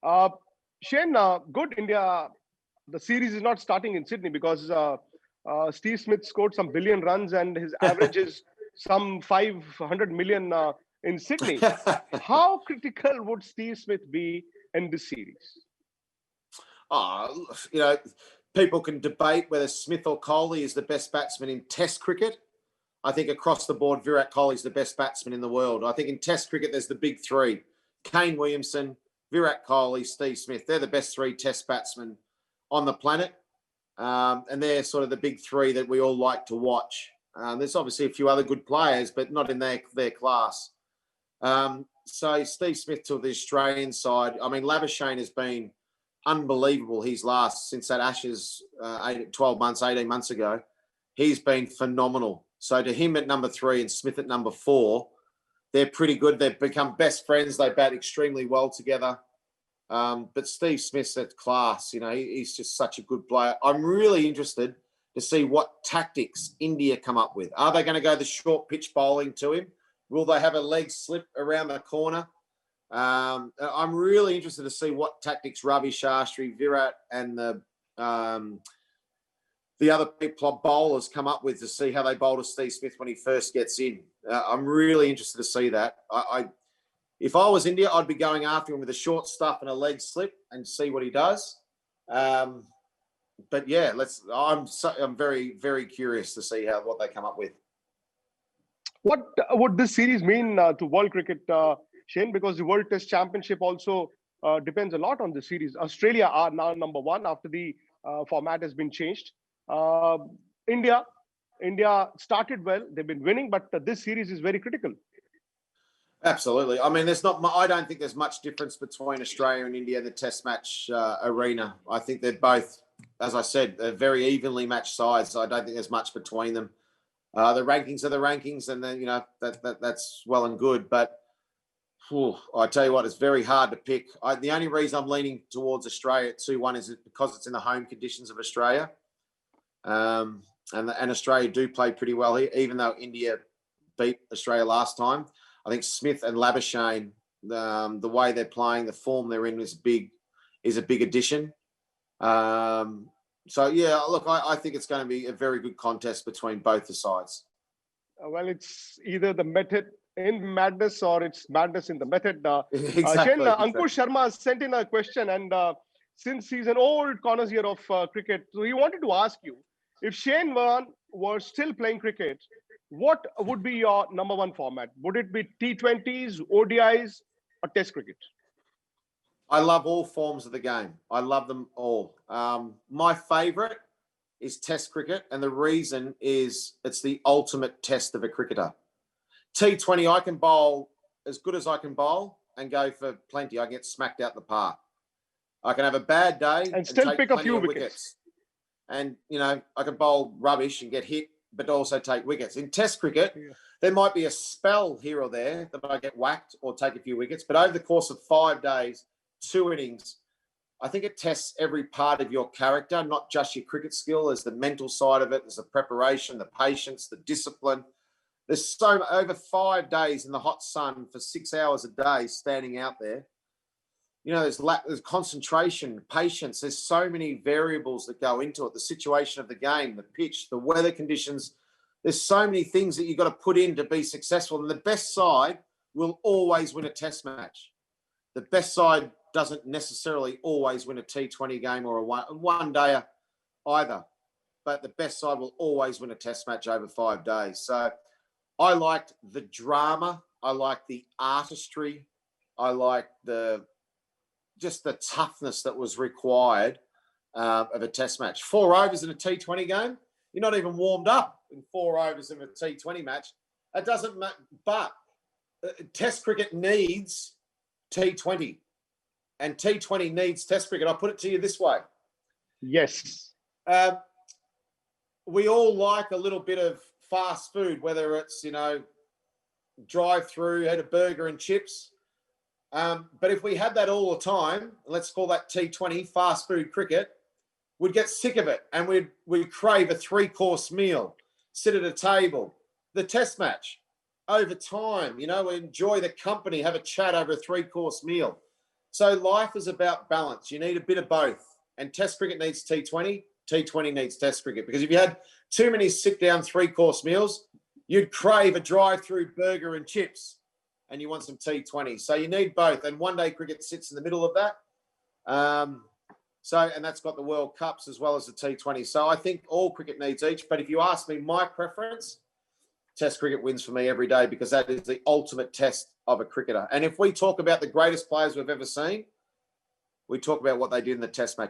Uh, Shane, good India. The series is not starting in Sydney because Steve Smith scored some billion runs and his average is some 500 million in Sydney. How critical would Steve Smith be in this series? Oh, you know, people can debate whether Smith or Kohli is the best batsman in Test cricket. I think across the board, Virat Kohli is the best batsman in the world. I think in Test cricket, there's the big three: Kane Williamson, Virat Kohli, Steve Smith. They're the best three Test batsmen on the planet. And they're sort of the big three that we all like to watch. There's obviously a few other good players, but not in their class. So Steve Smith to the Australian side. I mean, Labuschagne has been unbelievable. His last, since that Ashes 18 months ago, he's been phenomenal. So to him at number 3 and Smith at number 4, they're pretty good. They've become best friends. They bat extremely well together. But Steve Smith's at class. You know, he's just such a good player. I'm really interested to see what tactics India come up with. Are they going to go the short pitch bowling to him? Will they have a leg slip around the corner? I'm really interested to see what tactics Ravi Shastri, Virat, and the other big bowlers come up with to see how they bowl to Steve Smith when he first gets in. I'm really interested to see that. If I was India, I'd be going after him with a short stuff and a leg slip and see what he does. But yeah, I'm very, very curious to see what they come up with. What would this series mean to world cricket, Shane? Because the World Test Championship also depends a lot on the series. Australia are now number 1 after the format has been changed. India started well; they've been winning, but this series is very critical. Absolutely. I mean, I don't think there's much difference between Australia and India in the Test match arena. I think they're both, as I said, they're very evenly matched sides. So I don't think there's much between them. The rankings are the rankings, and then that's well and good. But I tell you what, it's very hard to pick. The only reason I'm leaning towards Australia at 2-1 is because it's in the home conditions of Australia, and Australia do play pretty well here, even though India beat Australia last time. I think Smith and Labuschagne, the way they're playing, the form they're in is a big addition. So yeah, look, I think it's going to be a very good contest between both the sides. Well, it's either the method in madness or it's madness in the method. Exactly. Ankush Sharma sent in a question, and since he's an old connoisseur of cricket, so he wanted to ask you, if Shane Warne were still playing cricket, what would be your number 1 format? Would it be T20s, ODIs, or Test cricket? I love all forms of the game. I love them all. My favourite is Test cricket, and the reason is it's the ultimate test of a cricketer. T20, I can bowl as good as I can bowl and go for plenty. I get smacked out the park. I can have a bad day and still pick a few wickets. And, I can bowl rubbish and get hit, but also take wickets. In Test cricket, there might be a spell here or there that I get whacked or take a few wickets, but over the course of 5 days, 2 innings, I think it tests every part of your character, not just your cricket skill. There's the mental side of it. There's the preparation, the patience, the discipline. There's over 5 days in the hot sun for 6 hours a day standing out there. There's concentration, patience. There's so many variables that go into it. The situation of the game, the pitch, the weather conditions. There's so many things that you've got to put in to be successful. And the best side will always win a Test match. The best side doesn't necessarily always win a T20 game or a one-dayer either. But the best side will always win a Test match over 5 days. So I liked the drama. I liked the artistry. I liked just the toughness that was required of a Test match. 4 overs in a T20 game, you're not even warmed up in 4 overs in a T20 match. It doesn't matter. But Test cricket needs T20. And T20 needs Test cricket. I'll put it to you this way. Yes. We all like a little bit of fast food, whether it's, drive-through, had a burger and chips. But if we had that all the time, let's call that T20, fast food cricket, we'd get sick of it and we'd crave a 3-course meal, sit at a table. The Test match, over time, we enjoy the company, have a chat over a 3-course meal. So life is about balance. You need a bit of both. And Test cricket needs T20. T20 needs Test cricket. Because if you had too many sit-down 3-course meals, you'd crave a drive-through burger and chips, and you want some T20. So you need both. And one-day cricket sits in the middle of that. And that's got the World Cups as well as the T20. So I think all cricket needs each. But if you ask me my preference, Test cricket wins for me every day, because that is the ultimate test of a cricketer. And if we talk about the greatest players we've ever seen, we talk about what they did in the Test match.